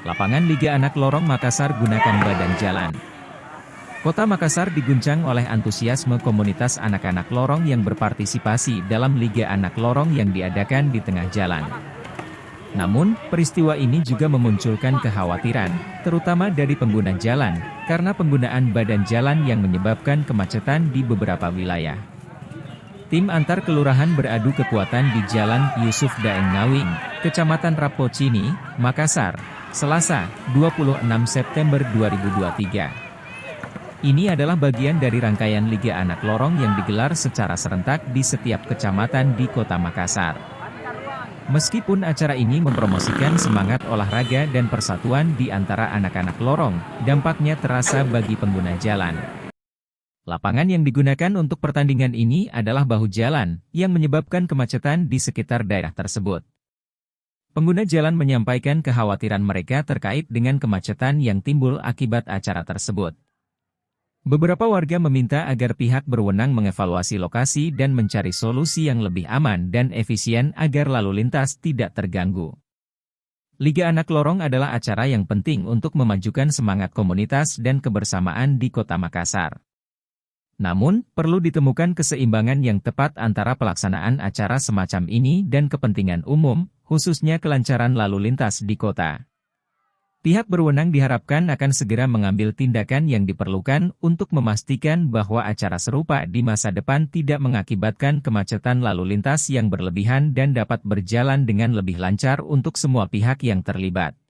Lapangan Liga Anak Lorong Makassar gunakan badan jalan. Kota Makassar diguncang oleh antusiasme komunitas anak-anak lorong yang berpartisipasi dalam Liga Anak Lorong yang diadakan di tengah jalan. Namun, peristiwa ini juga memunculkan kekhawatiran, terutama dari pengguna jalan, karena penggunaan badan jalan yang menyebabkan kemacetan di beberapa wilayah. Tim antar kelurahan beradu kekuatan di Jalan Yusuf Daeng Ngawing, Kecamatan Rapocini, Makassar, Selasa, 26 September 2023. Ini adalah bagian dari rangkaian Liga Anak Lorong yang digelar secara serentak di setiap kecamatan di Kota Makassar. Meskipun acara ini mempromosikan semangat olahraga dan persatuan di antara anak-anak lorong, dampaknya terasa bagi pengguna jalan. Lapangan yang digunakan untuk pertandingan ini adalah bahu jalan, yang menyebabkan kemacetan di sekitar daerah tersebut. Pengguna jalan menyampaikan kekhawatiran mereka terkait dengan kemacetan yang timbul akibat acara tersebut. Beberapa warga meminta agar pihak berwenang mengevaluasi lokasi dan mencari solusi yang lebih aman dan efisien agar lalu lintas tidak terganggu. Liga Anak Lorong adalah acara yang penting untuk memajukan semangat komunitas dan kebersamaan di Kota Makassar. Namun, perlu ditemukan keseimbangan yang tepat antara pelaksanaan acara semacam ini dan kepentingan umum, khususnya kelancaran lalu lintas di kota. Pihak berwenang diharapkan akan segera mengambil tindakan yang diperlukan untuk memastikan bahwa acara serupa di masa depan tidak mengakibatkan kemacetan lalu lintas yang berlebihan dan dapat berjalan dengan lebih lancar untuk semua pihak yang terlibat.